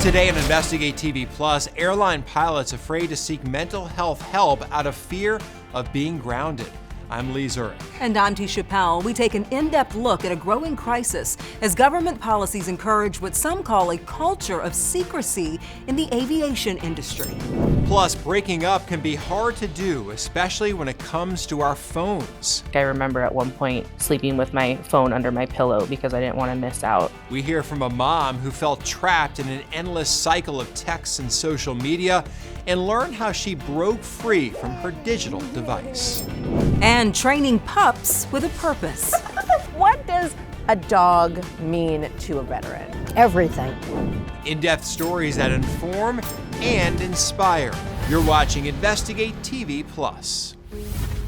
Today on Investigate TV Plus, airline pilots afraid to seek mental health help out of fear of being grounded. I'm Lee Zurich. And I'm Tisha Powell. We take an in-depth look at a growing crisis as government policies encourage what some call a culture of secrecy in the aviation industry. Plus, breaking up can be hard to do, especially when it comes to our phones. I remember at one point sleeping with my phone under my pillow because I didn't want to miss out. We hear from a mom who felt trapped in an endless cycle of texts and social media and learn how she broke free from her digital device. And training pups with a purpose. What does a dog mean to a veteran? Everything. In-depth stories that inform and inspire. You're watching Investigate TV Plus.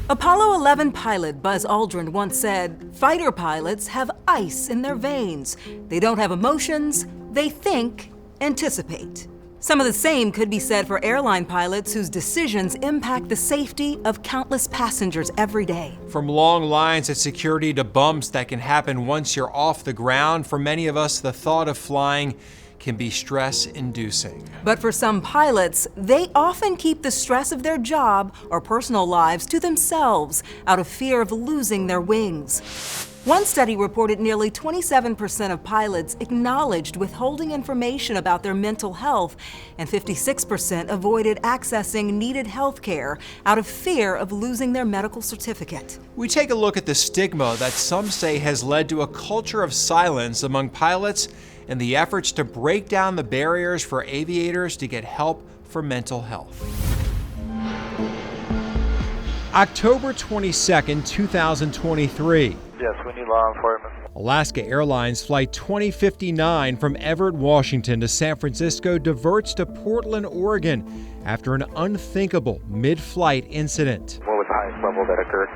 Apollo 11 pilot Buzz Aldrin once said, "Fighter pilots have ice in their veins. They don't have emotions, they think, anticipate." Some of the same could be said for airline pilots whose decisions impact the safety of countless passengers every day. From long lines at security to bumps that can happen once you're off the ground, for many of us, the thought of flying can be stress-inducing. But for some pilots, they often keep the stress of their job or personal lives to themselves out of fear of losing their wings. One study reported nearly 27% of pilots acknowledged withholding information about their mental health, and 56% avoided accessing needed health care out of fear of losing their medical certificate. We take a look at the stigma that some say has led to a culture of silence among pilots and the efforts to break down the barriers for aviators to get help for mental health. October 22nd, 2023. Yes, we need law enforcement. Alaska Airlines Flight 2059 from Everett, Washington to San Francisco diverts to Portland, Oregon after an unthinkable mid-flight incident. What was the highest level that occurred?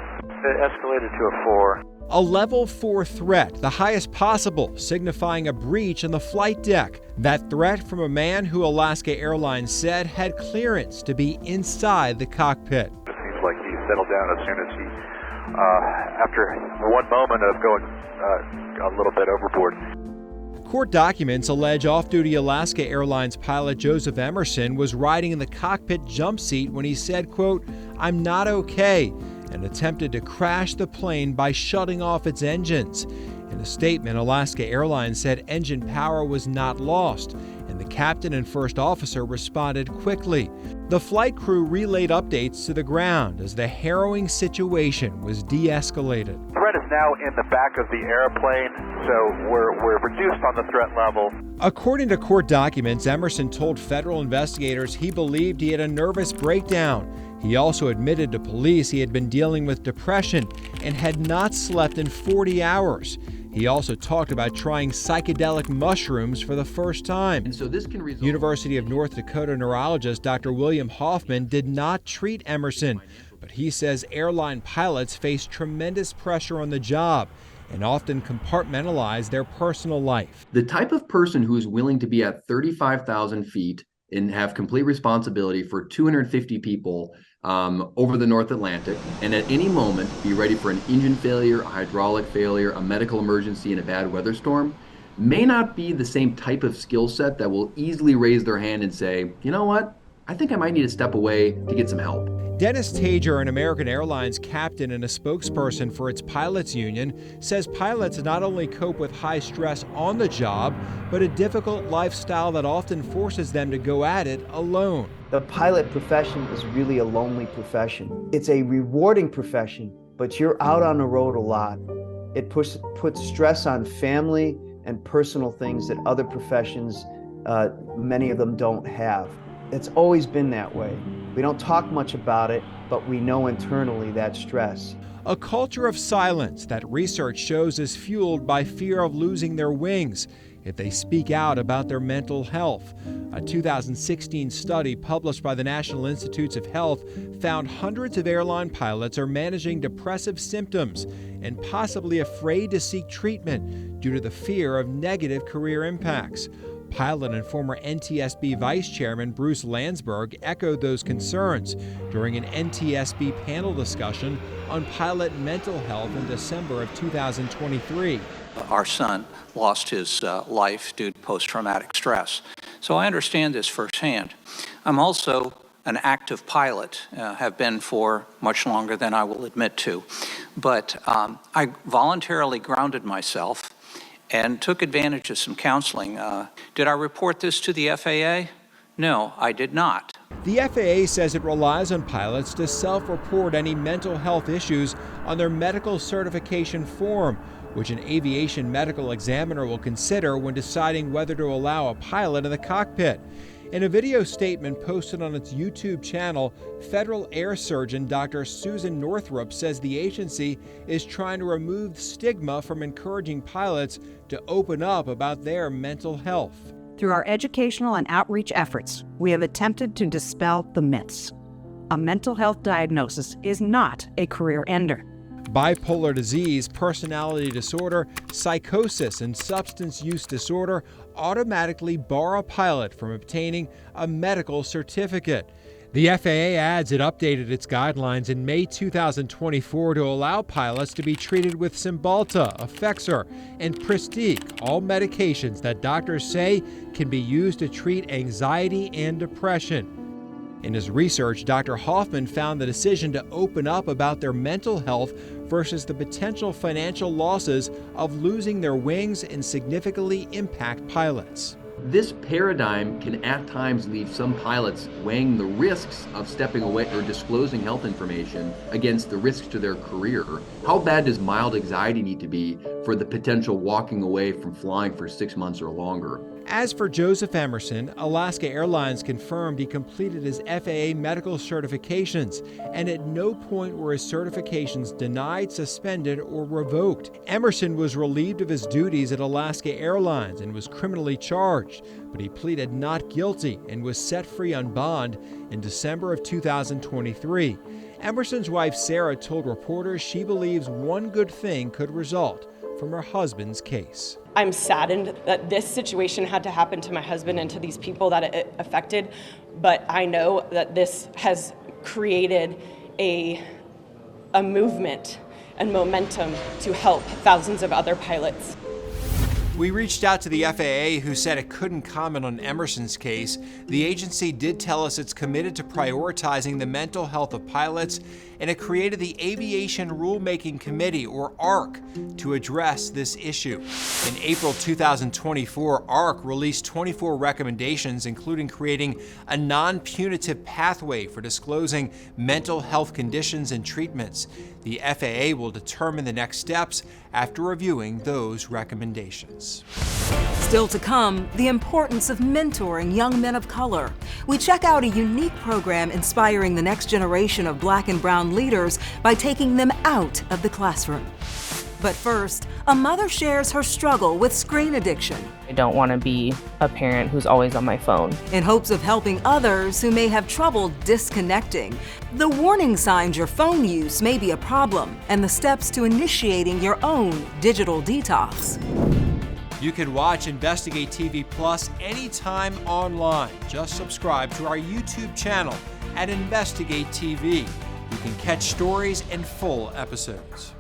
It escalated to a 4. A level 4 threat, the highest possible, signifying a breach in the flight deck. That threat from a man who Alaska Airlines said had clearance to be inside the cockpit. It seems like he settled down as soon as he, after one moment of going a little bit overboard. Court documents allege off-duty Alaska Airlines pilot Joseph Emerson was riding in the cockpit jump seat when he said, quote, "I'm not okay," and attempted to crash the plane by shutting off its engines. In a statement, Alaska Airlines said engine power was not lost, and the captain and first officer responded quickly. The flight crew relayed updates to the ground as the harrowing situation was de-escalated. Threat is now in the back of the airplane, so we're reduced on the threat level. According to court documents, Emerson told federal investigators he believed he had a nervous breakdown. He also admitted to police he had been dealing with depression and had not slept in 40 hours. He also talked about trying psychedelic mushrooms for the first time. And so this can result. University of North Dakota neurologist Dr. William Hoffman did not treat Emerson, but he says airline pilots face tremendous pressure on the job and often compartmentalize their personal life. The type of person who is willing to be at 35,000 feet and have complete responsibility for 250 people over the North Atlantic, and at any moment be ready for an engine failure, a hydraulic failure, a medical emergency, and a bad weather storm, may not be the same type of skill set that will easily raise their hand and say, you know what, I think I might need to step away to get some help. Dennis Tager, an American Airlines captain and a spokesperson for its pilots union, says pilots not only cope with high stress on the job, but a difficult lifestyle that often forces them to go at it alone. The pilot profession is really a lonely profession. It's a rewarding profession, but you're out on the road a lot. It puts stress on family and personal things that other professions, many of them don't have. It's always been that way. We don't talk much about it, but we know internally that stress. A culture of silence that research shows is fueled by fear of losing their wings if they speak out about their mental health. A 2016 study published by the National Institutes of Health found hundreds of airline pilots are managing depressive symptoms and possibly afraid to seek treatment due to the fear of negative career impacts. Pilot and former NTSB Vice Chairman Bruce Landsberg echoed those concerns during an NTSB panel discussion on pilot mental health in December of 2023. Our son lost his life due to post-traumatic stress. So I understand this firsthand. I'm also an active pilot, have been for much longer than I will admit to. But I voluntarily grounded myself and took advantage of some counseling. Did I report this to the FAA? No, I did not. The FAA says it relies on pilots to self-report any mental health issues on their medical certification form, which an aviation medical examiner will consider when deciding whether to allow a pilot in the cockpit. In a video statement posted on its YouTube channel, Federal Air Surgeon Dr. Susan Northrup says the agency is trying to remove stigma from encouraging pilots to open up about their mental health. Through our educational and outreach efforts, we have attempted to dispel the myths. A mental health diagnosis is not a career ender. Bipolar disease, personality disorder, psychosis, and substance use disorder automatically bar a pilot from obtaining a medical certificate. The FAA adds it updated its guidelines in May 2024 to allow pilots to be treated with Cymbalta, Effexor, and Pristiq, all medications that doctors say can be used to treat anxiety and depression. In his research, Dr. Hoffman found the decision to open up about their mental health versus the potential financial losses of losing their wings and significantly impact pilots. This paradigm can at times leave some pilots weighing the risks of stepping away or disclosing health information against the risks to their career. How bad does mild anxiety need to be for the potential walking away from flying for 6 months or longer? As for Joseph Emerson, Alaska Airlines confirmed he completed his FAA medical certifications, and at no point were his certifications denied, suspended, or revoked. Emerson was relieved of his duties at Alaska Airlines and was criminally charged, but he pleaded not guilty and was set free on bond in December of 2023. Emerson's wife Sarah told reporters she believes one good thing could result from her husband's case. I'm saddened that this situation had to happen to my husband and to these people that it affected, but I know that this has created a movement and momentum to help thousands of other pilots. We reached out to the FAA, who said it couldn't comment on Emerson's case. The agency did tell us it's committed to prioritizing the mental health of pilots, and it created the Aviation Rulemaking Committee, or ARC, to address this issue. In April 2024, ARC released 24 recommendations, including creating a non-punitive pathway for disclosing mental health conditions and treatments. The FAA will determine the next steps after reviewing those recommendations. Still to come, the importance of mentoring young men of color. We check out a unique program inspiring the next generation of Black and brown leaders by taking them out of the classroom. But first, a mother shares her struggle with screen addiction. I don't want to be a parent who's always on my phone. In hopes of helping others who may have trouble disconnecting, the warning signs your phone use may be a problem, and the steps to initiating your own digital detox. You can watch Investigate TV Plus anytime online. Just subscribe to our YouTube channel at Investigate TV. You can catch stories and full episodes.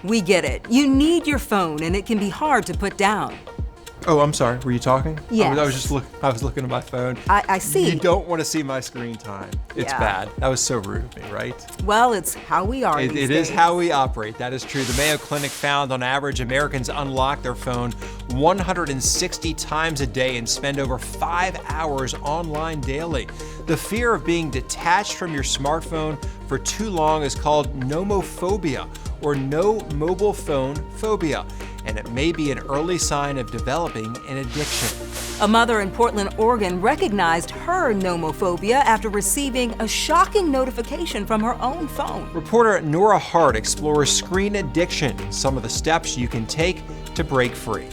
We get it. You need your phone, and it can be hard to put down. Oh, I'm sorry. Were you talking? Yes. I was looking at my phone. I see. You don't want to see my screen time. It's bad. That was so rude of me, right? Well, it's how we are these It days. is how we operate. That is true. The Mayo Clinic found on average Americans unlock their phone 160 times a day and spend over 5 hours online daily. The fear of being detached from your smartphone for too long is called nomophobia, or no mobile phone phobia, and it may be an early sign of developing an addiction. A mother in Portland, Oregon recognized her nomophobia after receiving a shocking notification from her own phone. Reporter Nora Hart explores screen addiction and some of the steps you can take to break free.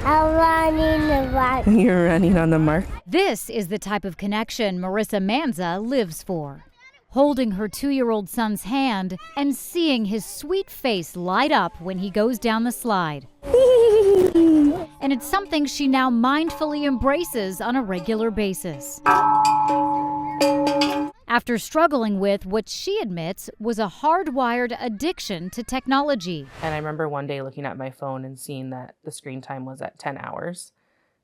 I'm running the mark. You're running on the mark. This is the type of connection Marissa Manza lives for. Holding her 2-year-old son's hand and seeing his sweet face light up when he goes down the slide. And it's something she now mindfully embraces on a regular basis. after struggling with what she admits was a hardwired addiction to technology. And I remember one day looking at my phone and seeing that the screen time was at 10 hours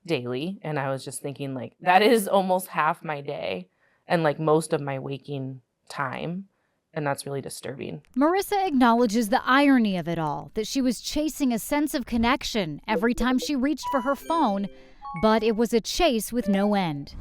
daily. And I was just thinking, like, that is almost half my day and like most of my waking time. And that's really disturbing. Marissa acknowledges the irony of it all, that she was chasing a sense of connection every time she reached for her phone, but it was a chase with no end.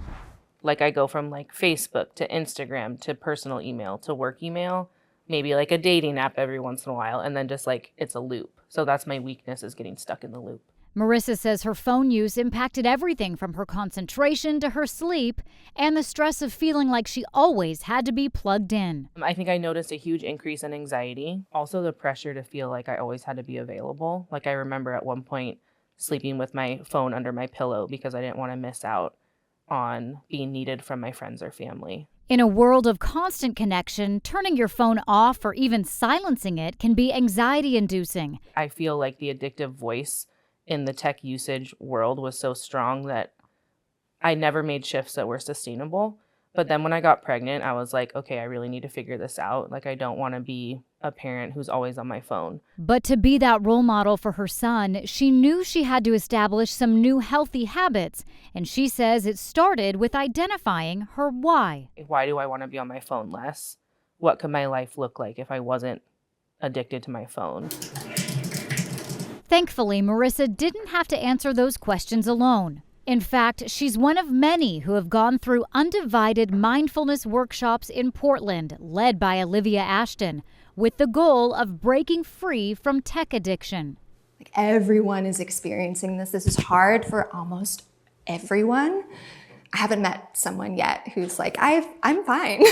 Like I go from like Facebook to Instagram to personal email to work email, maybe like a dating app every once in a while, and then just like it's a loop. So that's my weakness, is getting stuck in the loop. Marissa says her phone use impacted everything from her concentration to her sleep and the stress of feeling like she always had to be plugged in. I think I noticed a huge increase in anxiety. Also the pressure to feel like I always had to be available. Like I remember at one point sleeping with my phone under my pillow because I didn't want to miss out on being needed from my friends or family. In a world of constant connection, turning your phone off or even silencing it can be anxiety-inducing. I feel like the addictive voice in the tech usage world was so strong that I never made shifts that were sustainable. But then when I got pregnant, I was like, okay, I really need to figure this out. Like, I don't want to be a parent who's always on my phone. But to be that role model for her son, she knew she had to establish some new healthy habits. And she says it started with identifying her why. Why do I want to be on my phone less? What could my life look like if I wasn't addicted to my phone? Thankfully, Marissa didn't have to answer those questions alone. In fact, she's one of many who have gone through undivided mindfulness workshops in Portland, led by Olivia Ashton, with the goal of breaking free from tech addiction. Like, everyone is experiencing this. This is hard for almost everyone. I haven't met someone yet who's like, I'm fine.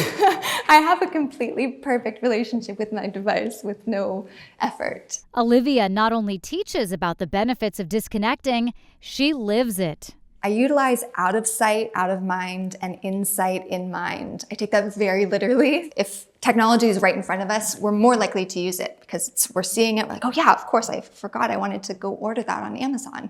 I have a completely perfect relationship with my device with no effort. Olivia not only teaches about the benefits of disconnecting, she lives it. I utilize out of sight, out of mind, and insight in mind. I take that very literally. If technology is right in front of us, we're more likely to use it because we're seeing it like, oh yeah, of course, I forgot I wanted to go order that on Amazon.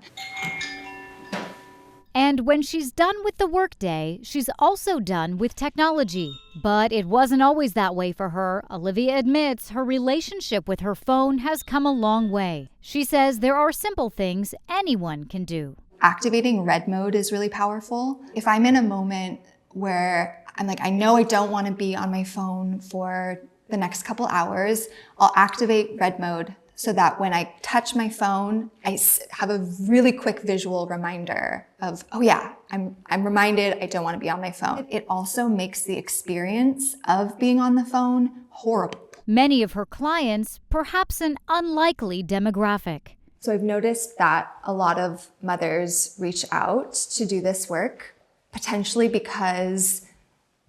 And when she's done with the workday, she's also done with technology. But it wasn't always that way for her. Olivia admits her relationship with her phone has come a long way. She says there are simple things anyone can do. Activating red mode is really powerful. If I'm in a moment where I'm like, I know I don't want to be on my phone for the next couple hours, I'll activate red mode so that when I touch my phone, I have a really quick visual reminder of, oh yeah, I'm reminded I don't want to be on my phone. It also makes the experience of being on the phone horrible. Many of her clients, perhaps an unlikely demographic. So I've noticed that a lot of mothers reach out to do this work, potentially because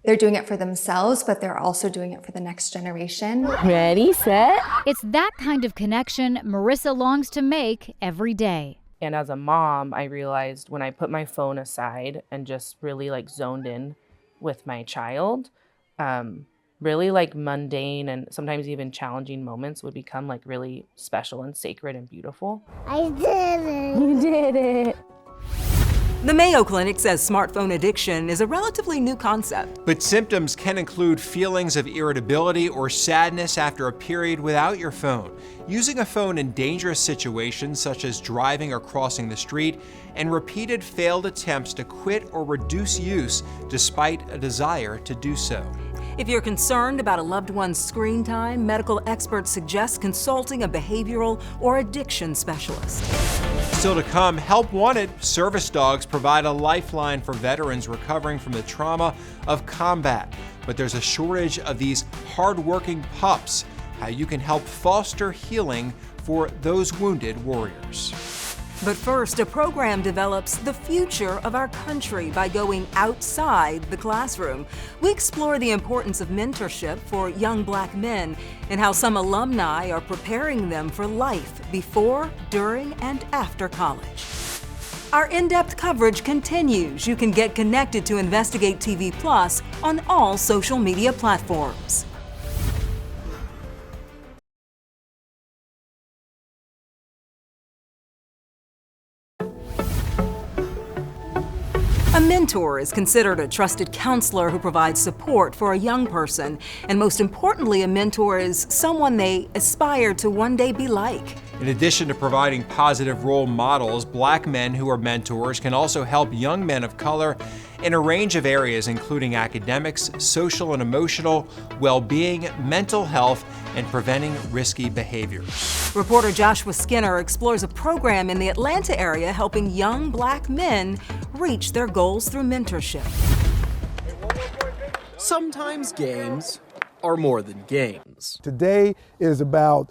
they're doing it for themselves, but they're also doing it for the next generation. Ready, set. It's that kind of connection Marissa longs to make every day. And as a mom, I realized when I put my phone aside and just really like zoned in with my child, really like mundane and sometimes even challenging moments would become like really special and sacred and beautiful. I did it. You did it. The Mayo Clinic says smartphone addiction is a relatively new concept. But symptoms can include feelings of irritability or sadness after a period without your phone, using a phone in dangerous situations such as driving or crossing the street, and repeated failed attempts to quit or reduce use despite a desire to do so. If you're concerned about a loved one's screen time, medical experts suggest consulting a behavioral or addiction specialist. Still to come, Help Wanted service dogs provide a lifeline for veterans recovering from the trauma of combat. But there's a shortage of these hard-working pups. How you can help foster healing for those wounded warriors. But first, a program develops the future of our country by going outside the classroom. We explore the importance of mentorship for young Black men and how some alumni are preparing them for life before, during, and after college. Our in-depth coverage continues. You can get connected to InvestigateTV Plus on all social media platforms. A mentor mentor is considered a trusted counselor who provides support for a young person. And most importantly, a mentor is someone they aspire to one day be like. In addition to providing positive role models, Black men who are mentors can also help young men of color in a range of areas, including academics, social and emotional well-being, mental health, and preventing risky behavior. Reporter Joshua Skinner explores a program in the Atlanta area helping young Black men reach their goals through mentorship. Sometimes games are more than games. Today is about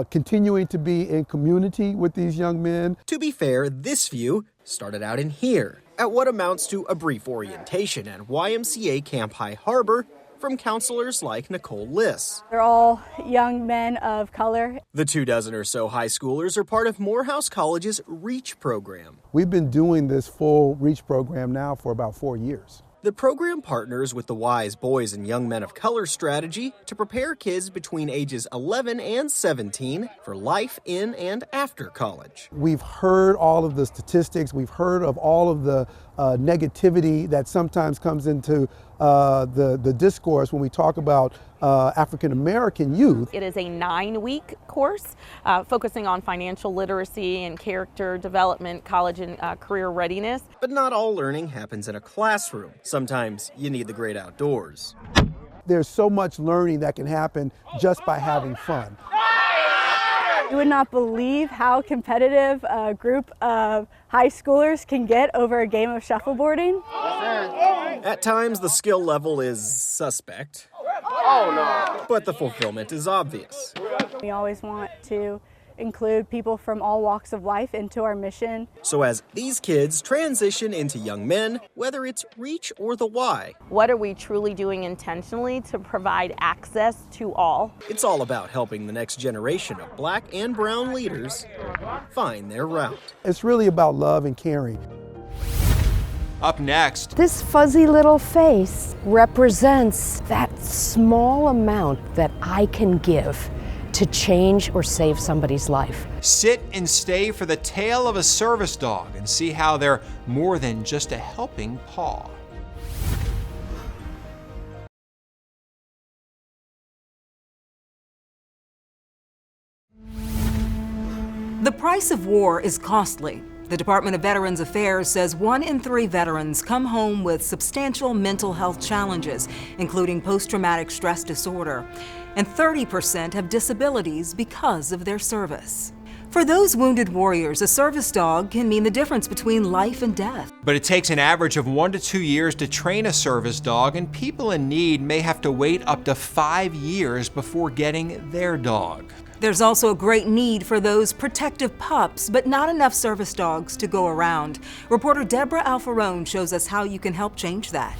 continuing to be in community with these young men. To be fair, this view started out in here, at what amounts to a brief orientation at YMCA Camp High Harbor from counselors like Nicole Liss. They're all young men of color. The 24 or so high schoolers are part of Morehouse College's REACH program. We've been doing this full REACH program now for about 4 years. The program partners with the WISE Boys and Young Men of Color strategy to prepare kids between ages 11 and 17 for life in and after college. We've heard all of the statistics. We've heard of all of the negativity that sometimes comes into the discourse when we talk about African American youth. It is a 9-week course focusing on financial literacy and character development, college and career readiness. But not all learning happens in a classroom. Sometimes you need the great outdoors. There's so much learning that can happen just by having fun. You would not believe how competitive a group of high schoolers can get over a game of shuffleboarding. At times, the skill level is suspect. Oh no! But the fulfillment is obvious. We always want to include people from all walks of life into our mission. So as these kids transition into young men, whether it's REACH or the Y, what are we truly doing intentionally to provide access to all? It's all about helping the next generation of Black and brown leaders find their route. It's really about love and caring. Up next, this fuzzy little face represents that small amount that I can give to change or save somebody's life. Sit and stay for the tale of a service dog and see how they're more than just a helping paw. The price of war is costly. The Department of Veterans Affairs says 1 in 3 veterans come home with substantial mental health challenges, including post-traumatic stress disorder, and 30% have disabilities because of their service. For those wounded warriors, a service dog can mean the difference between life and death. But it takes an average of 1 to 2 years to train a service dog, and people in need may have to wait up to 5 years before getting their dog. There's also a great need for those protective pups, but not enough service dogs to go around. Reporter Deborah Alfarone shows us how you can help change that.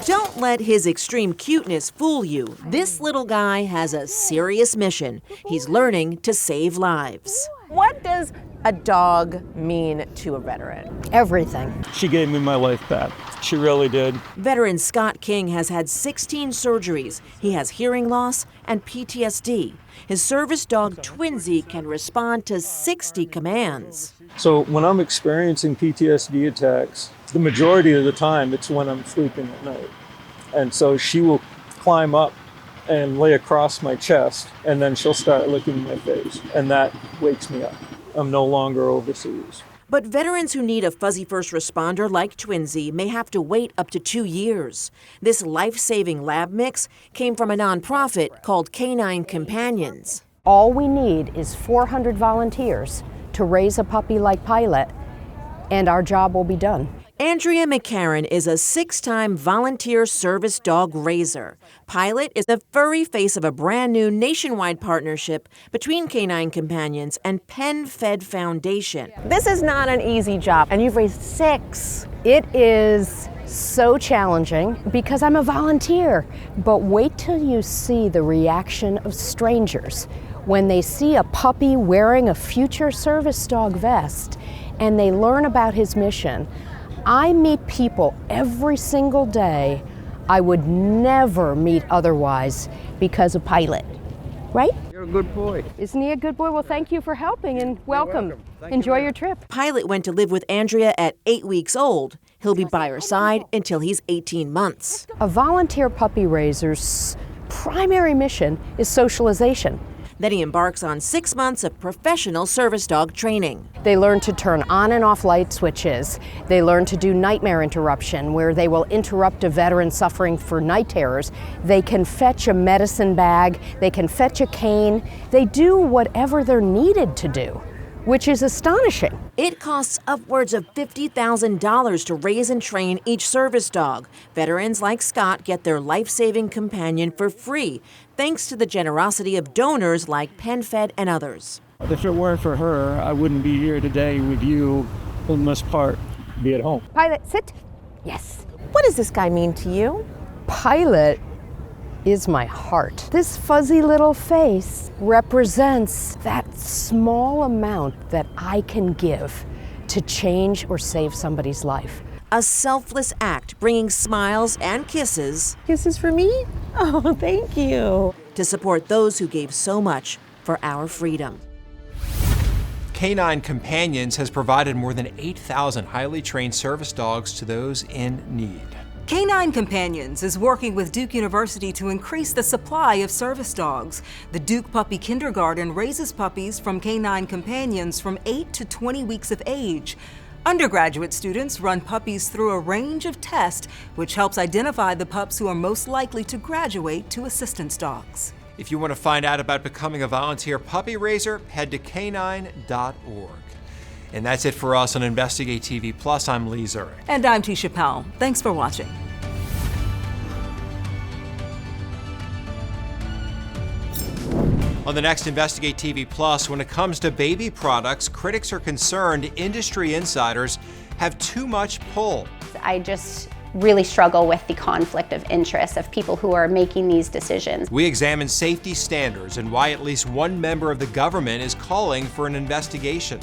Don't let his extreme cuteness fool you. This little guy has a serious mission. He's learning to save lives. What does a dog mean to a veteran? Everything. She gave me my life back. She really did. Veteran Scott King has had 16 surgeries. He has hearing loss and PTSD. His service dog Twinsy can respond to 60 commands. So when I'm experiencing PTSD attacks, the majority of the time it's when I'm sleeping at night. And so she will climb up and lay across my chest, and then she'll start licking my face, and that wakes me up. I'm no longer overseas. But veterans who need a fuzzy first responder like Twinsy may have to wait up to 2 years. This life-saving lab mix came from a nonprofit called Canine Companions. All we need is 400 volunteers to raise a puppy like Pilot, and our job will be done. Andrea McCarran is a 6-time volunteer service dog raiser. Pilot is the furry face of a brand new nationwide partnership between Canine Companions and Penn Fed Foundation. This is not an easy job, and you've raised 6. It is so challenging because I'm a volunteer. But wait till you see the reaction of strangers when they see a puppy wearing a future service dog vest and they learn about his mission. I meet people every single day I would never meet otherwise because of Pilot, right? You're a good boy. Isn't he a good boy? Well, thank you for helping and welcome. You're welcome. Enjoy your trip. Pilot went to live with Andrea at 8 weeks old. He'll be by her side until he's 18 months. A volunteer puppy raiser's primary mission is socialization. Then he embarks on 6 months of professional service dog training. They learn to turn on and off light switches. They learn to do nightmare interruption, where they will interrupt a veteran suffering for night terrors. They can fetch a medicine bag. They can fetch a cane. They do whatever they're needed to do, which is astonishing. It costs upwards of $50,000 to raise and train each service dog. Veterans like Scott get their life-saving companion for free, thanks to the generosity of donors like PenFed and others. If it weren't for her, I wouldn't be here today with you. For the most part, be at home. Pilot, sit. Yes. What does this guy mean to you? Pilot is my heart. This fuzzy little face represents that small amount that I can give to change or save somebody's life. A selfless act bringing smiles and kisses. Kisses for me? Oh, thank you. To support those who gave so much for our freedom. Canine Companions has provided more than 8,000 highly trained service dogs to those in need. Canine Companions is working with Duke University to increase the supply of service dogs. The Duke Puppy Kindergarten raises puppies from Canine Companions from 8 to 20 weeks of age. Undergraduate students run puppies through a range of tests, which helps identify the pups who are most likely to graduate to assistance dogs. If you want to find out about becoming a volunteer puppy raiser, head to canine.org. And that's it for us on Investigate TV Plus. I'm Lee Zurich. And I'm Tisha Powell. Thanks for watching. On the next Investigate TV Plus, when it comes to baby products, critics are concerned industry insiders have too much pull. I just really struggle with the conflict of interest of people who are making these decisions. We examine safety standards and why at least one member of the government is calling for an investigation.